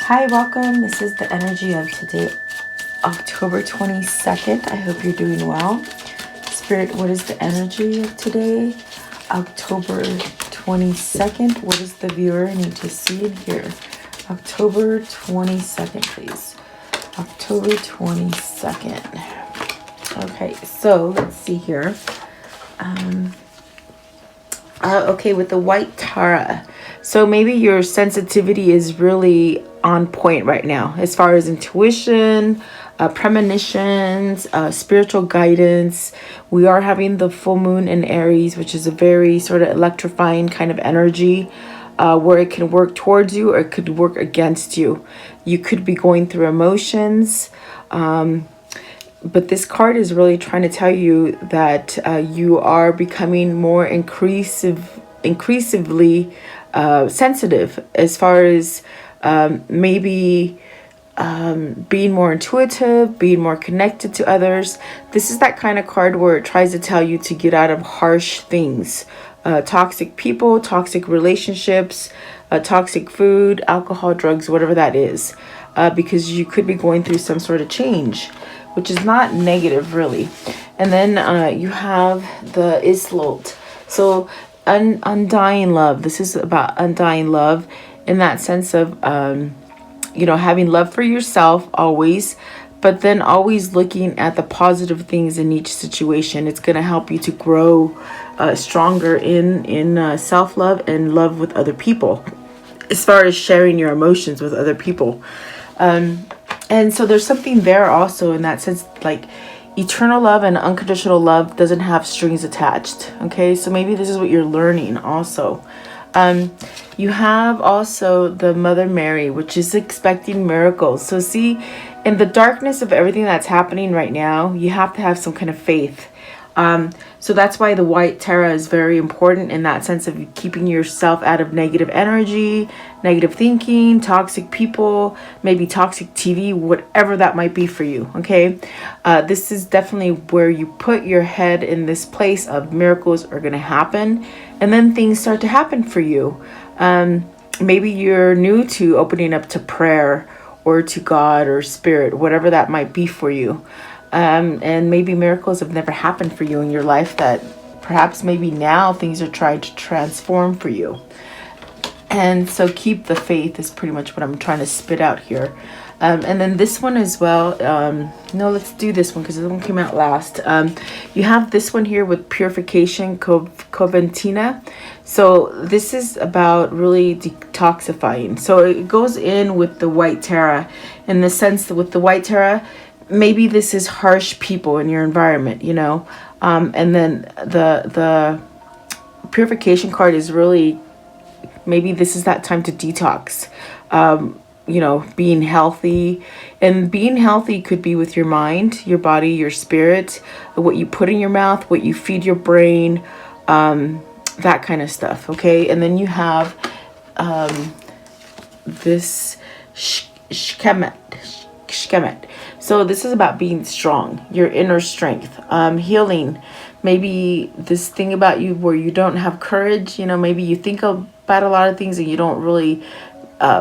Hi, welcome. This is the energy of today, October 22nd. I hope you're doing well. Spirit, what is the energy of today, October 22nd? What does the viewer need to see and hear? October 22nd, please. October 22nd. Okay, so let's see here. Okay, with the white Tara. So maybe your sensitivity is really on point right now as far as intuition, premonitions, spiritual guidance. We are having the full moon in Aries, which is a very sort of electrifying kind of energy where it can work towards you or it could work against you. You could be going through emotions. But this card is really trying to tell you that you are becoming more increasingly sensitive as far as maybe being more intuitive, being more connected to others. This is that kind of card where it tries to tell you to get out of harsh things, toxic people, toxic relationships, toxic food, alcohol, drugs, whatever that is, because you could be going through some sort of change, which is not negative really. And then you have the Islot. So undying love. This is about undying love in that sense of, having love for yourself always, but then always looking at the positive things in each situation. It's going to help you to grow stronger in self-love and love with other people, as far as sharing your emotions with other people. And so there's something there also in that sense, like eternal love and unconditional love doesn't have strings attached. Okay, so maybe this is what you're learning also. You have also the Mother Mary, which is expecting miracles. So see, in the darkness of everything that's happening right now, you have to have some kind of faith. So that's why the white Tara is very important in that sense of keeping yourself out of negative energy, negative thinking, toxic people, maybe toxic TV, whatever that might be for you. Okay. This is definitely where you put your head in this place of miracles are going to happen. And then things start to happen for you. Maybe you're new to opening up to prayer or to God or spirit, whatever that might be for you. And maybe miracles have never happened for you in your life that perhaps maybe now things are trying to transform for you. And so keep the faith is pretty much what I'm trying to spit out here. And then this one as well. No, let's do this one because this one came out last. You have this one here with purification, Coventina. So this is about really detoxifying. So it goes in with the white Tara in the sense that with the white Tara, maybe this is harsh people in your environment, and then the purification card is really, maybe this is that time to detox, being healthy. And being healthy could be with your mind, your body, your spirit, what you put in your mouth, what you feed your brain, that kind of stuff. Okay. And then you have this Shkemet. So this is about being strong, your inner strength, healing. Maybe this thing about you where you don't have courage, maybe you think about a lot of things and you don't really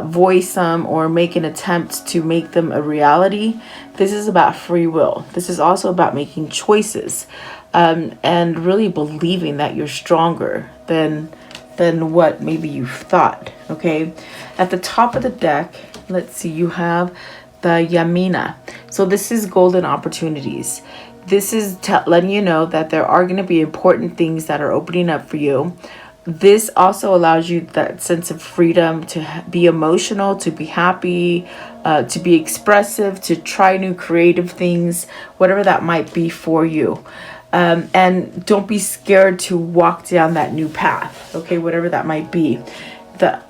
voice them or make an attempt to make them a reality. This is about free will. This is also about making choices, and really believing that you're stronger than what maybe you thought. Okay. At the top of the deck, let's see, you have the Yamina. So this is golden opportunities. This is letting you know that there are going to be important things that are opening up for you. This also allows you that sense of freedom to be emotional, to be happy, to be expressive, to try new creative things, whatever that might be for you. And don't be scared to walk down that new path. Okay, whatever that might be. The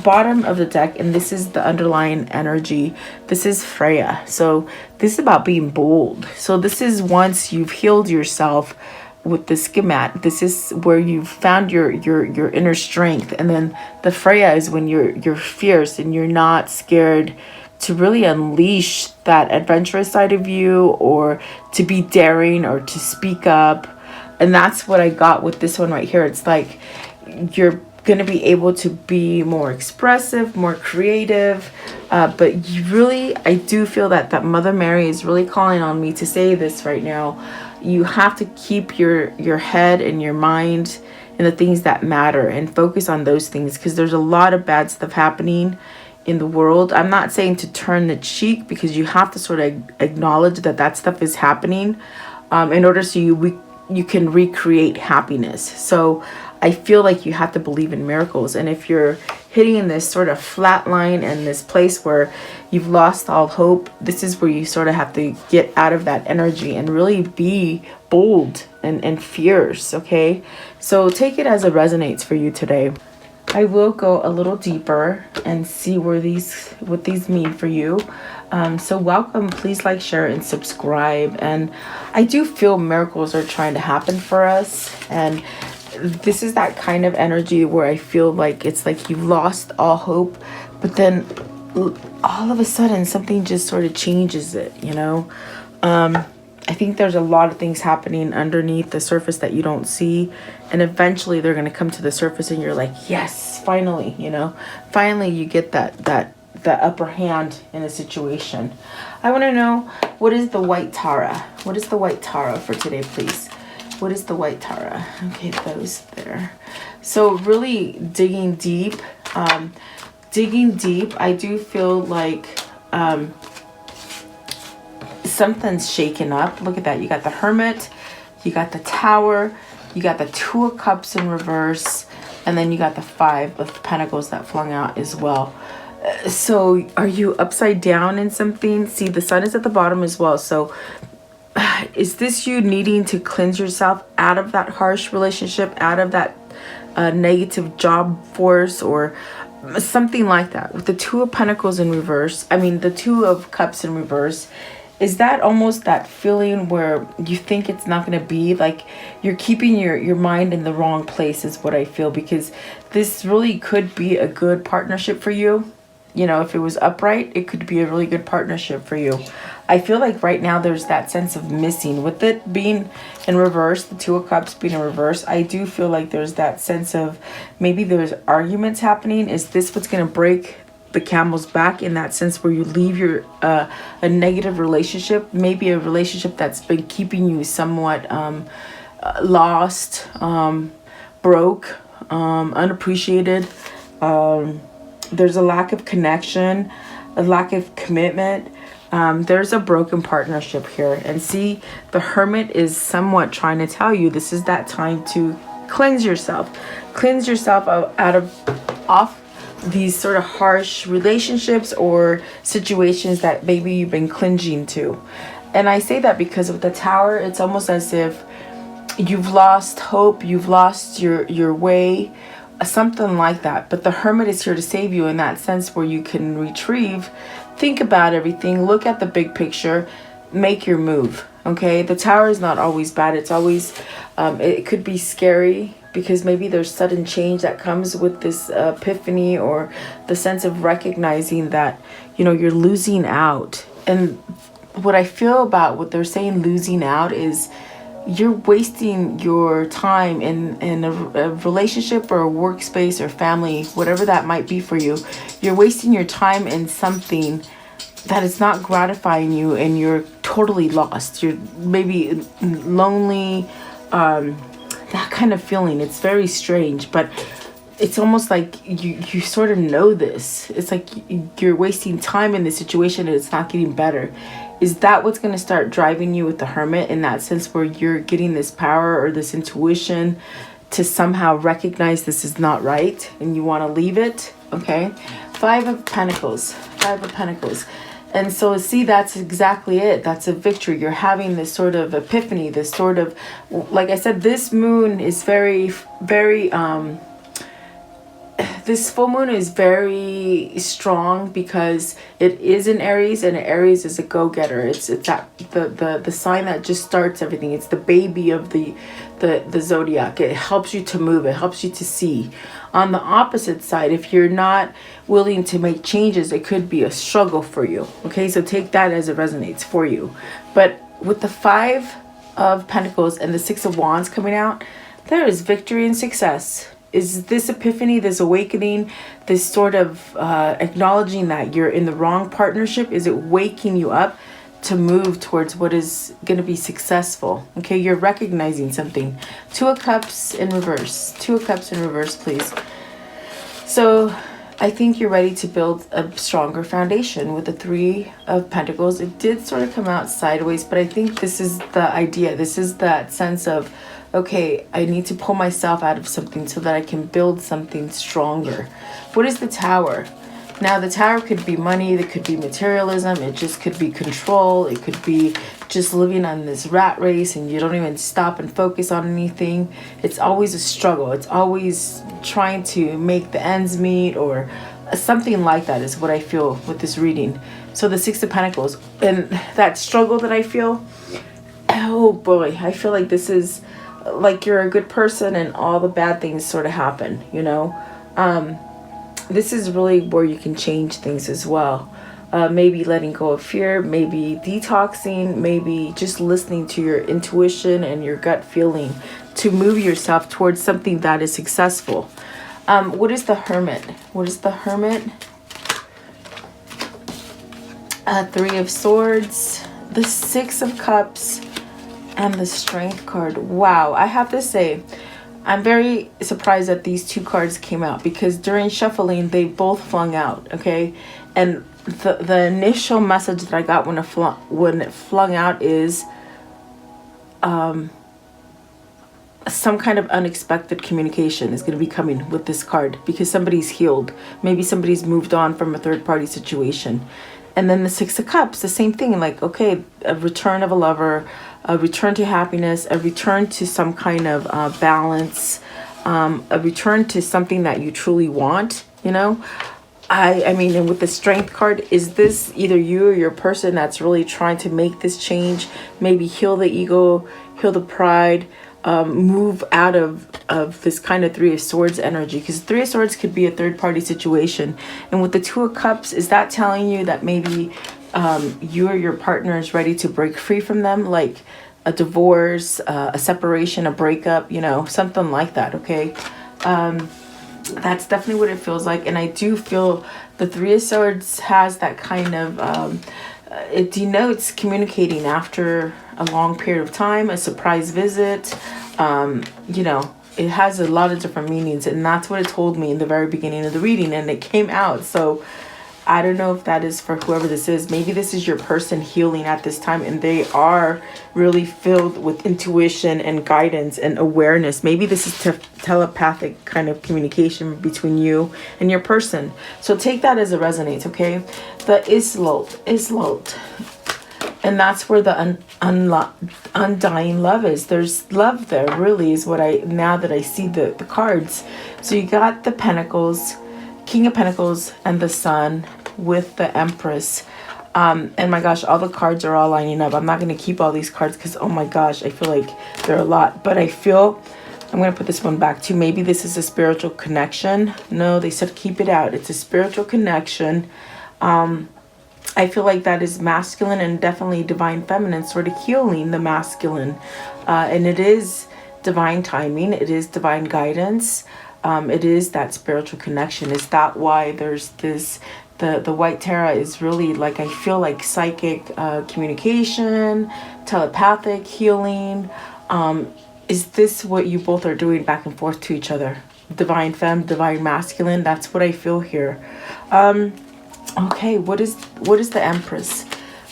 bottom of the deck, and this is the underlying energy, this is Freya. So this is about being bold. So this is once you've healed yourself with the schemat, this is where you've found your inner strength. And then the Freya is when you're fierce and you're not scared to really unleash that adventurous side of you, or to be daring, or to speak up. And that's what I got with this one right here. It's like you're going to be able to be more expressive, more creative, But you really, I do feel that Mother Mary is really calling on me to say this right now. You have to keep your head and your mind in the things that matter and focus on those things, because there's a lot of bad stuff happening in the world. I'm not saying to turn the cheek, because you have to sort of acknowledge that stuff is happening in order so you can recreate happiness. So I feel like you have to believe in miracles. And if you're hitting in this sort of flat line and this place where you've lost all hope, this is where you sort of have to get out of that energy and really be bold and fierce, okay? So take it as it resonates for you today. I will go a little deeper and see what these mean for you. So welcome, please like, share, and subscribe. And I do feel miracles are trying to happen for us. And this is that kind of energy where I feel like it's like you've lost all hope, but then all of a sudden something just sort of changes it, you know? I think there's a lot of things happening underneath the surface that you don't see, and eventually they're going to come to the surface and you're like, yes, finally, you know, finally you get the upper hand in a situation. I want to know, what is the white Tara? What is the white Tara for today, please? What is the white Tara? Okay, those there. So really digging deep, I do feel like something's shaken up. Look at that. You got the Hermit, you got the Tower, you got the Two of Cups in reverse, and then you got the Five of Pentacles that flung out as well. So are you upside down in something? See, the Sun is at the bottom as well. So is this you needing to cleanse yourself out of that harsh relationship, out of that negative job force, or something like that? With the Two of Pentacles in reverse, I mean the Two of Cups in reverse, is that almost that feeling where you think it's not going to be, like you're keeping your mind in the wrong place, is what I feel, because this really could be a good partnership for you. You know, if it was upright, it could be a really good partnership for you. I feel like right now there's that sense of missing. With it being in reverse, the Two of Cups being in reverse, I do feel like there's that sense of maybe there's arguments happening. Is this what's going to break the camel's back, in that sense where you leave your a negative relationship, maybe a relationship that's been keeping you somewhat lost, broke, unappreciated. There's a lack of connection, a lack of commitment. There's a broken partnership here. And see, the Hermit is somewhat trying to tell you this is that time to cleanse yourself off these sort of harsh relationships or situations that maybe you've been clinging to. And I say that because with the Tower, it's almost as if you've lost hope, you've lost your way, something like that. But the Hermit is here to save you in that sense where you can retrieve, think about everything, look at the big picture, make your move. Okay, the Tower is not always bad. It's always it could be scary, because maybe there's sudden change that comes with this epiphany, or the sense of recognizing that, you know, you're losing out. And what I feel about what they're saying, losing out, is you're wasting your time in a relationship or a workspace or family, whatever that might be for you. You're wasting your time in something that is not gratifying you, and you're totally lost. You're maybe lonely, that kind of feeling. It's very strange, but it's almost like you sort of know this. It's like you're wasting time in this situation and it's not getting better. Is that what's going to start driving you with the Hermit, in that sense where you're getting this power or this intuition to somehow recognize this is not right and you want to leave it? Okay, Five of Pentacles. And so see, that's exactly it. That's a victory. You're having this sort of epiphany, this sort of, like I said, this moon is very, very, this full moon is very strong because it is in Aries, and Aries is a go-getter. It's that the sign that just starts everything. It's the baby of the zodiac. It helps you to move. It helps you to see. On the opposite side, if you're not willing to make changes, it could be a struggle for you. Okay, so take that as it resonates for you. But with the Five of Pentacles and the Six of Wands coming out, there is victory and success. is this epiphany, this awakening, this sort of acknowledging that you're in the wrong partnership? Is it waking you up to move towards what is going to be successful? Okay, you're recognizing something. Two of Cups in reverse. Two of Cups in reverse, please. So I think you're ready to build a stronger foundation with the Three of Pentacles. It did sort of come out sideways, but I think this is the idea. This is that sense of, okay, I need to pull myself out of something so that I can build something stronger. What is the Tower? Now, the Tower could be money, it could be materialism, it just could be control, it could be just living on this rat race and you don't even stop and focus on anything. It's always a struggle. It's always trying to make the ends meet, or something like that is what I feel with this reading. So the Six of Pentacles, and that struggle that I feel, oh boy, I feel like this is like you're a good person and all the bad things sort of happen, you know. This is really where you can change things as well. Maybe letting go of fear, maybe detoxing, maybe just listening to your intuition and your gut feeling to move yourself towards something that is successful. What is the Hermit? What is the Hermit? Three of Swords, the Six of Cups, and the Strength card. Wow, I have to say, I'm very surprised that these two cards came out, because during shuffling they both flung out, okay? And the initial message that I got when it flung out is some kind of unexpected communication is going to be coming with this card, because somebody's healed. Maybe somebody's moved on from a third-party situation. And then the Six of Cups, the same thing, like, okay, a return of a lover, a return to happiness, a return to some kind of balance, a return to something that you truly want, you know. I mean, and with the Strength card, is this either you or your person that's really trying to make this change, maybe heal the ego, heal the pride, move out of this kind of Three of Swords energy, because Three of Swords could be a third-party situation. And with the Two of Cups, is that telling you that maybe you or your partner is ready to break free from them, like a divorce, a separation, a breakup, you know, something like that, okay? That's definitely what it feels like. And I do feel the Three of Swords has that kind of it denotes communicating after a long period of time, a surprise visit. You know, it has a lot of different meanings, and that's what it told me in the very beginning of the reading, and it came out. So I don't know if that is for whoever this is. Maybe this is your person healing at this time, and they are really filled with intuition and guidance and awareness. Maybe this is telepathic kind of communication between you and your person. So take that as it resonates, okay? The Islot. And that's where the undying love is. There's love there, really, is what now that I see the cards. So you got the Pentacles, King of Pentacles, and the Sun with the Empress. And my gosh, all the cards are all lining up. I'm not going to keep all these cards because, oh my gosh, I feel like there are a lot. But I feel, I'm going to put this one back too. Maybe this is a spiritual connection. No, they said keep it out. It's a spiritual connection. I feel like that is masculine and definitely divine feminine, sort of healing the masculine. And it is divine timing. It is divine guidance. It is that spiritual connection. Is that why there's this, the white tarot is really like, I feel like psychic communication, telepathic healing. Is this what you both are doing back and forth to each other? Divine femme, divine masculine. That's what I feel here. Okay, what is the Empress?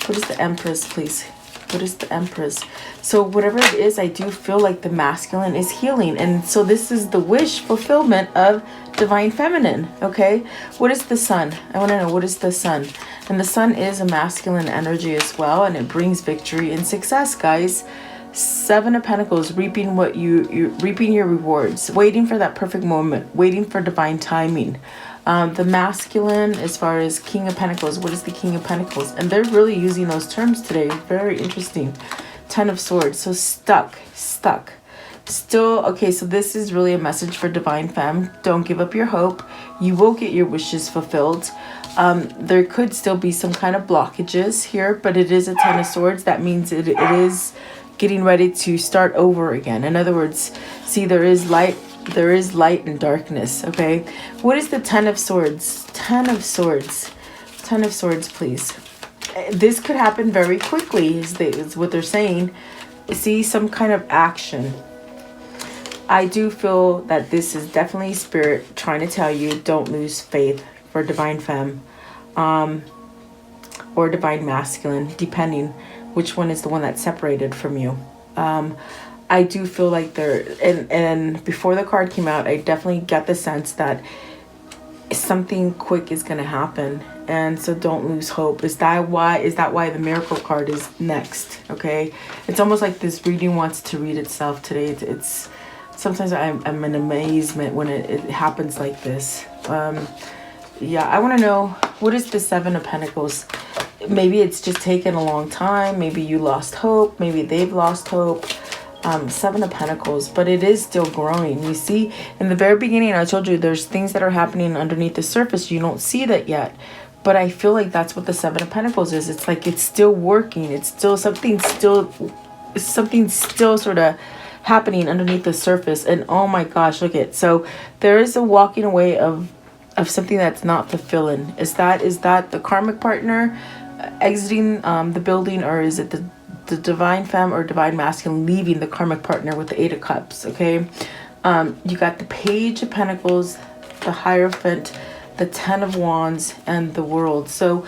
What is the Empress, please? What is the Empress? So whatever it is, I do feel like the masculine is healing. And so this is the wish fulfillment of divine feminine, okay? What is the Sun? I want to know, what is the Sun? And the Sun is a masculine energy as well, and it brings victory and success, guys. Seven of Pentacles, reaping what reaping your rewards, waiting for that perfect moment, waiting for divine timing. The masculine, as far as King of Pentacles, what is the King of Pentacles? And they're really using those terms today. Very interesting. Ten of Swords. So stuck. Still, okay, so this is really a message for divine femme. Don't give up your hope. You will get your wishes fulfilled. There could still be some kind of blockages here, but it is a Ten of Swords. That means it is getting ready to start over again. In other words, see, there is light there is light and darkness, okay? What is the Ten of Swords? Ten of Swords. Ten of Swords, please. This could happen very quickly, is what they're saying. See, some kind of action. I do feel that this is definitely Spirit trying to tell you, don't lose faith for Divine Femme. Or Divine Masculine, depending which one is the one that's separated from you. I do feel like there, and before the card came out, I definitely get the sense that something quick is going to happen, and so don't lose hope. Is that why the Miracle card is next? Okay, it's almost like this reading wants to read itself today. It's sometimes I'm in amazement when it happens like this. Yeah, I want to know, what is the Seven of Pentacles? Maybe it's just taken a long time. Maybe you lost hope. Maybe they've lost hope. Seven of Pentacles, but it is still growing. You see, in the very beginning, I told you there's things that are happening underneath the surface. You don't see that yet. But I feel like that's what the Seven of Pentacles is. It's like it's still working. It's still something still sort of happening underneath the surface. And oh my gosh, look at, so there is a walking away of something that's not fulfilling. Is that the karmic partner exiting the building, or is it the Divine Femme or Divine Masculine leaving the karmic partner with the Eight of Cups? Okay, you got the Page of Pentacles, the Hierophant, the Ten of Wands, and the World. So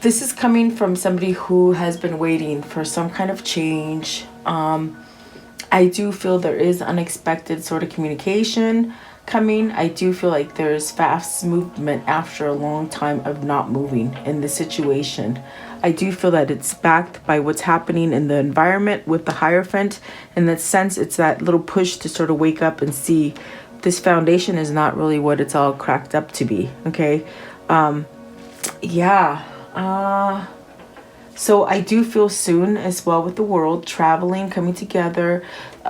this is coming from somebody who has been waiting for some kind of change. I do feel there is unexpected sort of communication coming. I do feel like there's fast movement after a long time of not moving in the situation. I do feel that it's backed by what's happening in the environment with the Hierophant. In that sense, it's that little push to sort of wake up and see this foundation is not really what it's all cracked up to be. Okay. So I do feel soon as well with the World, traveling, coming together,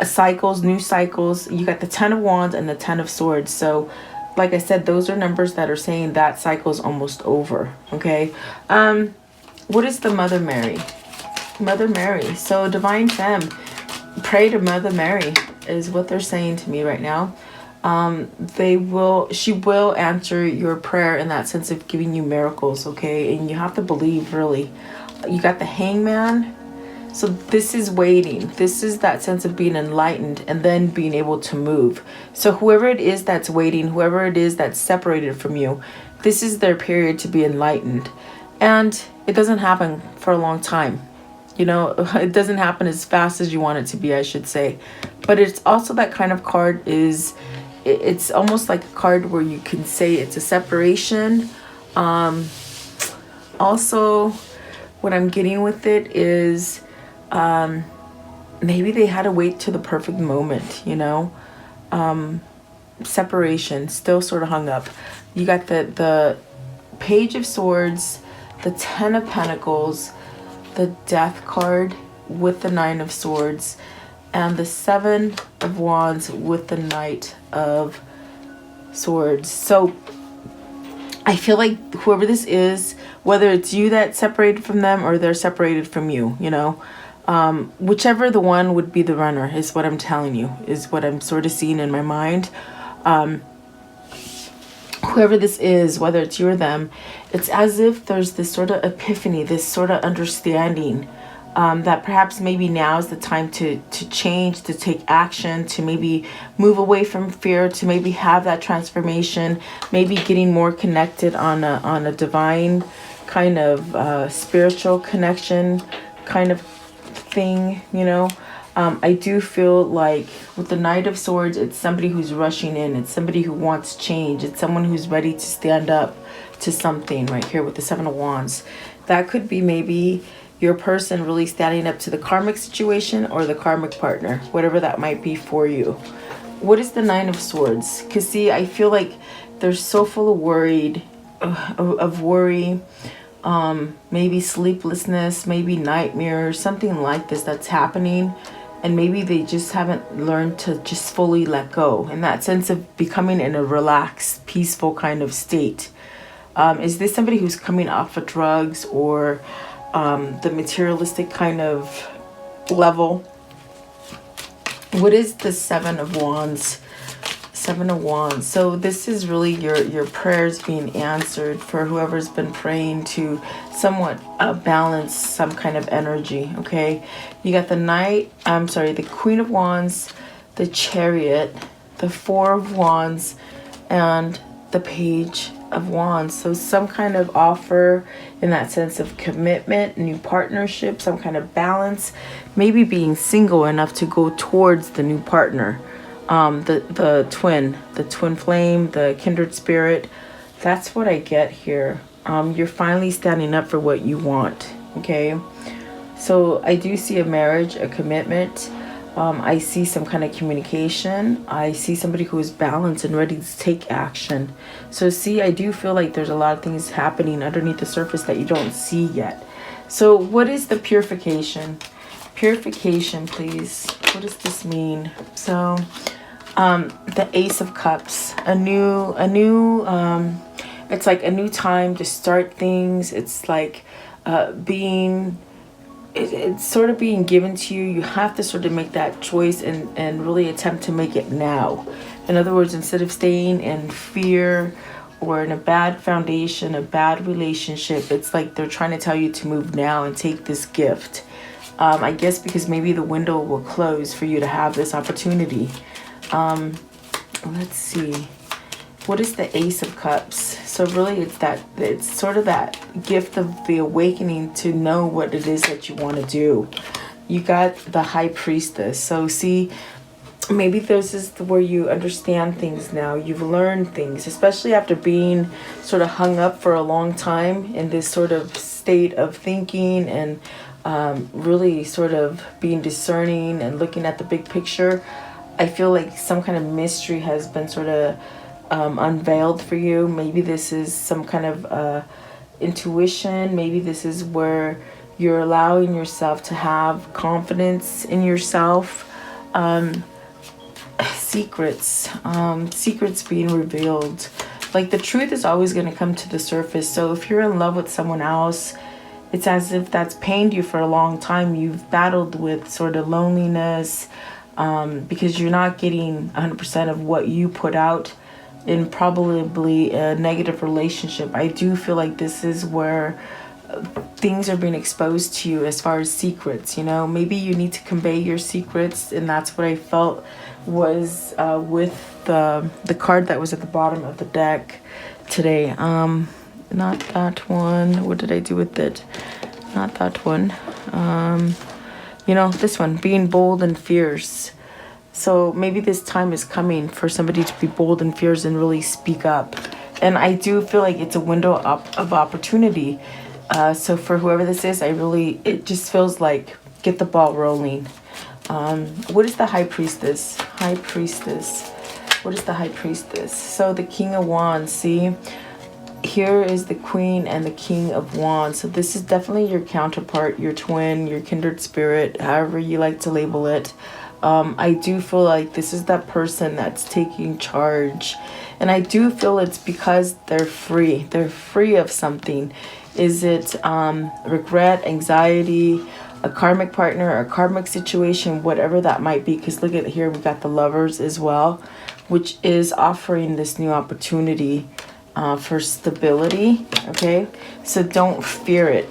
cycles, new cycles. You got the Ten of Wands and the Ten of Swords. So like I said, those are numbers that are saying that cycle is almost over. Okay. What is the Mother Mary? Mother Mary. So Divine Femme, pray to Mother Mary is what they're saying to me right now. She will answer your prayer in that sense of giving you miracles. Okay. And you have to believe, really. You got the Hangman. So this is waiting. This is that sense of being enlightened and then being able to move. So whoever it is that's waiting, whoever it is that's separated from you, this is their period to be enlightened. And it doesn't happen for a long time. You know, it doesn't happen as fast as you want it to be, I should say. But it's also that kind of card is, it's almost like a card where you can say it's a separation. Also, what I'm getting with it is maybe they had to wait to the perfect moment, you know. Separation, still sort of hung up. You got the Page of Swords, the Ten of Pentacles, the Death card with the Nine of Swords, and the Seven of Wands with the Knight of Swords. So I feel like whoever this is, whether it's you that separated from them or they're separated from you, you know, whichever the one would be the runner is what I'm telling you, is what I'm sort of seeing in my mind. Whoever this is, whether it's you or them, it's as if there's this sort of epiphany, this sort of understanding that perhaps maybe now is the time to change, to take action, to maybe move away from fear, to maybe have that transformation, maybe getting more connected on a divine kind of spiritual connection kind of thing, you know. I do feel like with the Knight of Swords, it's somebody who's rushing in. It's somebody who wants change. It's someone who's ready to stand up to something right here with the Seven of Wands. That could be maybe your person really standing up to the karmic situation or the karmic partner, whatever that might be for you. What is the Nine of Swords? Because see, I feel like they're so full of worry, maybe sleeplessness, maybe nightmares, something like this that's happening. And maybe they just haven't learned to just fully let go, in that sense of becoming in a relaxed, peaceful kind of state. Is this somebody who's coming off of drugs or the materialistic kind of level? What is the Seven of Wands Seven of Wands. So this is really your prayers being answered for whoever's been praying to somewhat balance some kind of energy, okay? You got the Queen of Wands, the Chariot, the Four of Wands, and the Page of Wands. So some kind of offer in that sense of commitment, new partnership, some kind of balance, maybe being single enough to go towards the new partner. The twin flame, the kindred spirit. That's what I get here. You're finally standing up for what you want, okay? So I do see a marriage, a commitment. I see some kind of communication. I see somebody who is balanced and ready to take action. So see, I do feel like there's a lot of things happening underneath the surface that you don't see yet. So what is the purification? Purification, please. What does this mean? So the Ace of Cups, it's like a new time to start things. It's like it's sort of being given to you. You have to sort of make that choice and really attempt to make it now. In other words, instead of staying in fear or in a bad foundation, a bad relationship, it's like they're trying to tell you to move now and take this gift. I guess because maybe the window will close for you to have this opportunity. Let's see. What is the Ace of Cups? So really it's sort of that gift of the awakening to know what it is that you want to do. You got the High Priestess. So see, maybe this is where you understand things now. You've learned things, especially after being sort of hung up for a long time in this sort of state of thinking and really sort of being discerning and looking at the big picture. I feel like some kind of mystery has been sort of unveiled for you. Maybe this is some kind of intuition. Maybe this is where you're allowing yourself to have confidence in yourself. Secrets being revealed. Like the truth is always going to come to the surface. So if you're in love with someone else, it's as if that's pained you for a long time. You've battled with sort of loneliness because you're not getting 100% of what you put out in probably a negative relationship. I do feel like this is where things are being exposed to you as far as secrets, you know. Maybe you need to convey your secrets, and that's what I felt was with the card that was at the bottom of the deck today. Not that one. What did I do with it? Not that one. You know, this one, being bold and fierce. So maybe this time is coming for somebody to be bold and fierce and really speak up. And I do feel like it's a window of opportunity. So for whoever this is, it just feels like get the ball rolling. What is the High Priestess? High Priestess. What is the High Priestess? So the King of Wands, see? Here is the Queen and the King of Wands. So this is definitely your counterpart, your twin, your kindred spirit, however you like to label it. I do feel like this is that person that's taking charge. And I do feel it's because they're free. They're free of something. Is it regret, anxiety, a karmic partner, a karmic situation, whatever that might be? Because look at here, we got the Lovers as well, which is offering this new opportunity for stability, okay? So don't fear it.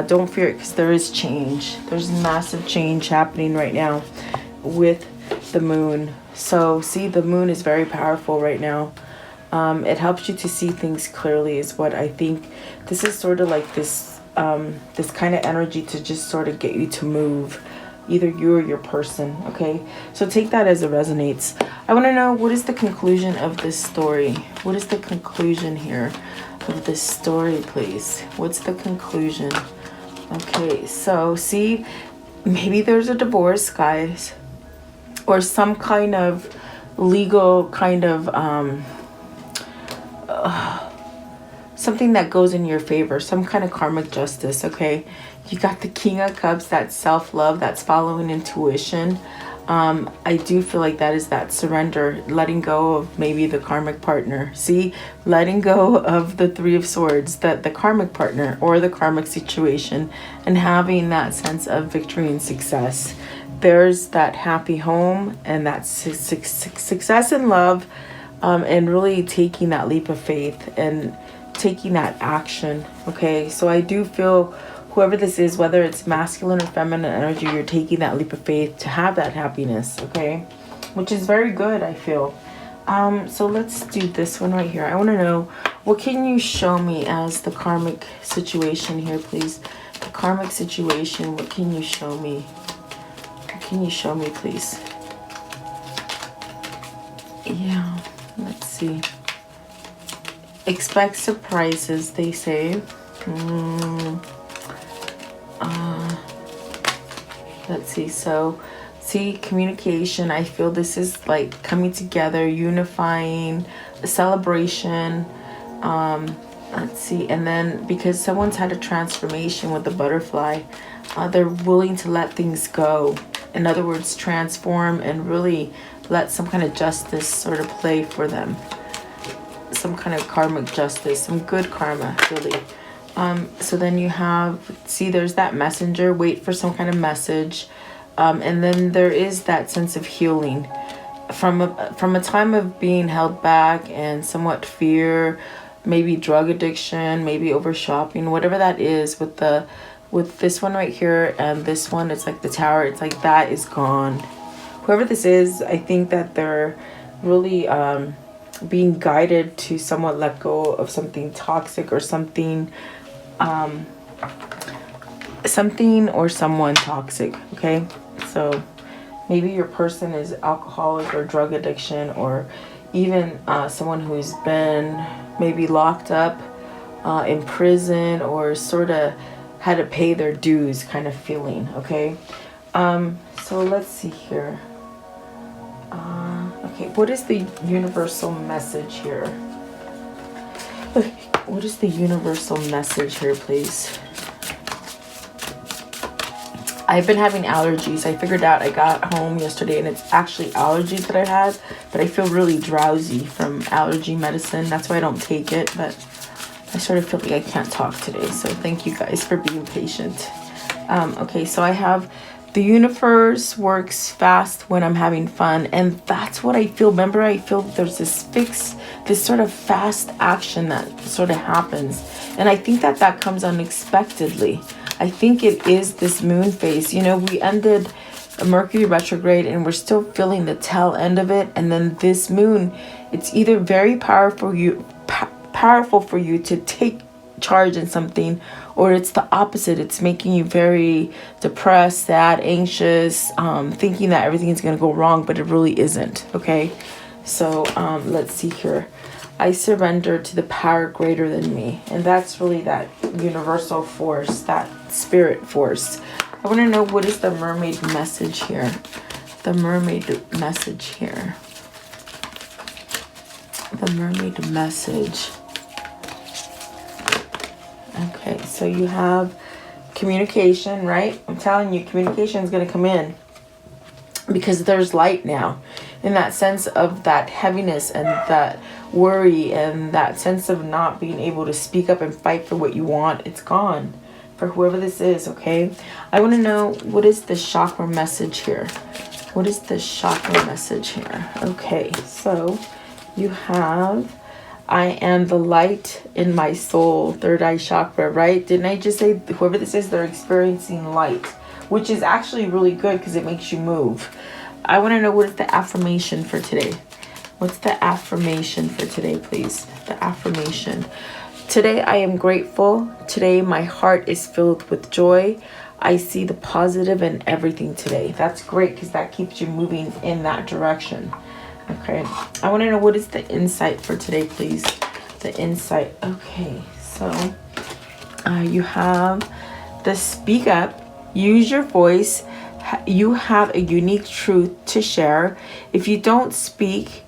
Don't fear it because there is change. There's massive change happening right now with the moon. So see, the moon is very powerful right now. It helps you to see things clearly is what I think. This is sort of like this kind of energy to just sort of get you to move, either you or your person, okay? So take that as it resonates. I want to know, what is the conclusion of this story? What is the conclusion here of this story, please? What's the conclusion? Okay, so see, maybe there's a divorce, guys, or some kind of legal kind of something that goes in your favor, some kind of karmic justice, okay? You got the King of Cups, that's self-love, that's following intuition. I do feel like that is that surrender, letting go of maybe the karmic partner. See, letting go of the Three of Swords, the karmic partner or the karmic situation, and having that sense of victory and success. There's that happy home and that success in love, and really taking that leap of faith and taking that action. Okay, so I do feel whoever this is, whether it's masculine or feminine energy, you're taking that leap of faith to have that happiness. Okay, which is very good, I feel. So let's do this one right here. I want to know, what can you show me as the karmic situation here, please? The karmic situation, what can you show me? What can you show me, please? Yeah, let's see. Expect surprises, they say. Let's see. So, see, communication. I feel this is like coming together, unifying, a celebration. Let's see. And then because someone's had a transformation with the butterfly, they're willing to let things go. In other words, transform and really let some kind of justice sort of play for them. Some kind of karmic justice, some good karma, really. So then you have, see, there's that messenger, wait for some kind of message. And then there is that sense of healing from a time of being held back and somewhat fear, maybe drug addiction, maybe over shopping, whatever that is. With this one right here and this one, it's like the tower, it's like that is gone. Whoever this is, I think that they're really being guided to somewhat let go of something toxic or something or someone toxic. Okay, so maybe your person is alcoholic or drug addiction, or even someone who's been maybe locked up in prison, or sort of had to pay their dues kind of feeling. Okay, so let's see here. Okay, what is the universal message here? What is the universal message here, please? I've been having allergies. I figured out, I got home yesterday and it's actually allergies that I had, but I feel really drowsy from allergy medicine. That's why I don't take it, but I sort of feel like I can't talk today. So thank you guys for being patient. Okay, so I have, the universe works fast when I'm having fun. And that's what I feel. Remember, I feel there's this sort of fast action that sort of happens. And I think that comes unexpectedly. I think it is this moon phase. You know, we ended a Mercury retrograde and we're still feeling the tail end of it. And then this moon, it's either very powerful for you to take charge in something, or it's the opposite. It's making you very depressed, sad, anxious, thinking that everything's going to go wrong, but it really isn't. Okay, so let's see here. I surrender to the power greater than me. And that's really that universal force, that spirit force. I want to know, what is the mermaid message here? The mermaid message here. The mermaid message. Okay, so you have communication, right? I'm telling you, communication is going to come in because there's light now. In that sense of that heaviness and that worry and that sense of not being able to speak up and fight for what you want, it's gone for whoever this is. Okay, I want to know, what is the chakra message here? What is the chakra message here? Okay, so you have, I am the light in my soul, third eye chakra, right? Didn't I just say whoever this is, they're experiencing light, which is actually really good because it makes you move. I want to know, what is the affirmation for today? What's the affirmation for today, please? The affirmation. Today I am grateful. Today my heart is filled with joy. I see the positive in everything today. That's great because that keeps you moving in that direction. Okay, I want to know, what is the insight for today, please? The insight. Okay, so you have the speak up, use your voice. You have a unique truth to share. If you don't speak,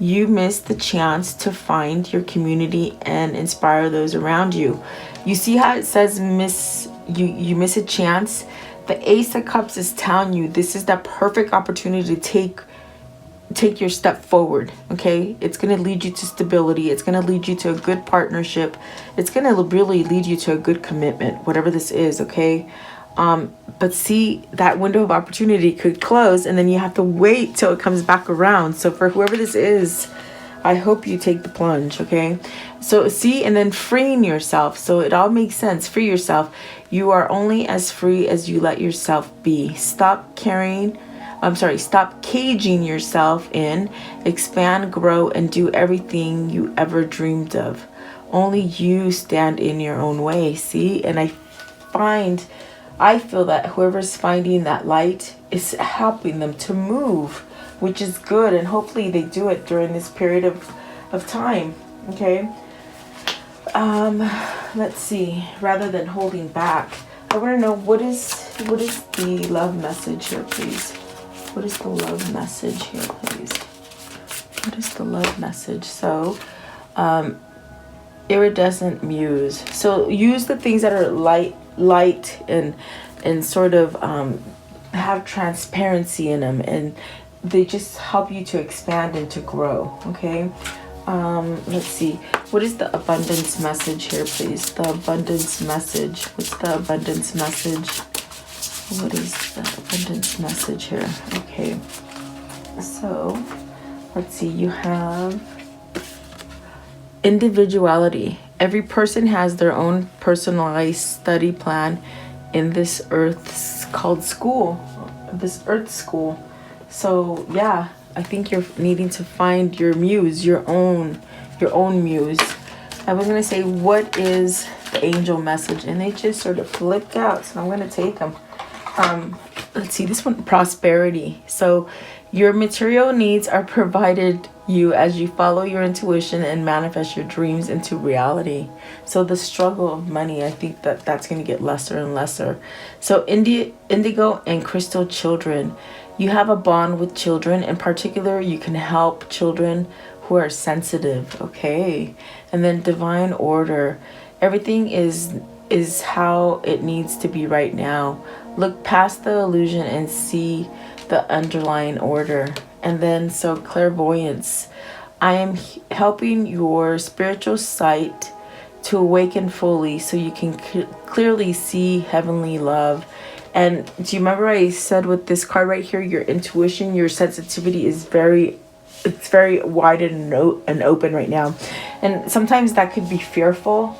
you miss the chance to find your community and inspire those around you. You see how it says you miss a chance? The Ace of Cups is telling you this is that perfect opportunity to take your step forward. Okay, it's going to lead you to stability. It's going to lead you to a good partnership. It's going to really lead you to a good commitment, whatever this is. Okay, but see, that window of opportunity could close and then you have to wait till it comes back around. So for whoever this is, I hope you take the plunge, okay? So see, and then freeing yourself. So it all makes sense. Free yourself. You are only as free as you let yourself be. Stop caging yourself in. Expand, grow, and do everything you ever dreamed of. Only you stand in your own way. See? And I feel that whoever's finding that light is helping them to move, which is good, and hopefully they do it during this period of time. Okay. Let's see. Rather than holding back, I want to know what is the love message here, please. What is the love message here, please? What is the love message? So, iridescent muse. So use the things that are light and sort of have transparency in them, and they just help you to expand and to grow. Okay. Let's see. What is the abundance message here, please? The abundance message. What's the abundance message? What is the abundance message here? Okay. So, let's see. You have individuality. Every person has their own personalized study plan in this earth's called school. This earth school. So, yeah. I think you're needing to find your muse, your own muse. I was gonna say, what is the angel message? And they just sort of flipped out, so I'm gonna take them. Let's see, this one, prosperity. So your material needs are provided you as you follow your intuition and manifest your dreams into reality. So the struggle of money, I think that's gonna get lesser and lesser. So indigo and crystal children. You have a bond with children. In particular, you can help children who are sensitive, okay? And then divine order. Everything is how it needs to be right now. Look past the illusion and see the underlying order. And then, so clairvoyance. I am helping your spiritual sight to awaken fully so you can clearly see heavenly love. And do you remember I said with this card right here, your intuition, your sensitivity is very wide and open right now. And sometimes that could be fearful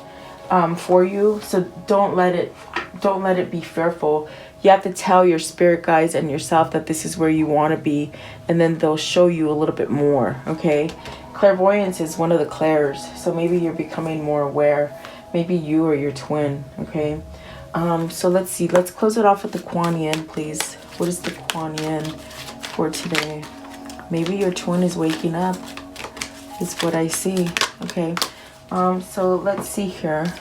for you. So don't let it be fearful. You have to tell your spirit guides and yourself that this is where you want to be, and then they'll show you a little bit more, okay? Clairvoyance is one of the clairs, so maybe you're becoming more aware. Maybe you or your twin, okay? So let's see. Let's close it off with the Kuan Yin, please. What is the Kuan Yin for today? Maybe your twin is waking up, is what I see, okay? So let's see here.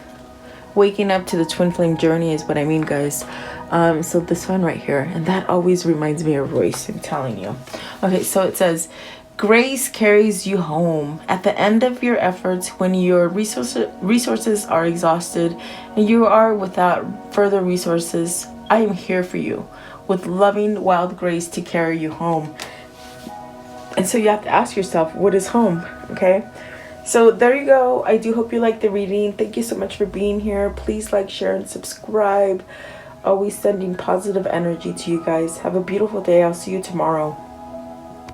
Waking up to the twin flame journey is what I mean, guys. So this one right here, and that always reminds me of Royce, I'm telling you. Okay, so it says, grace carries you home. At the end of your efforts, when your resources are exhausted and you are without further resources, I am here for you with loving wild grace to carry you home. And so you have to ask yourself, what is home? Okay. So there you go. I do hope you liked the reading. Thank you so much for being here. Please like, share, and subscribe. Always sending positive energy to you guys. Have a beautiful day. I'll see you tomorrow.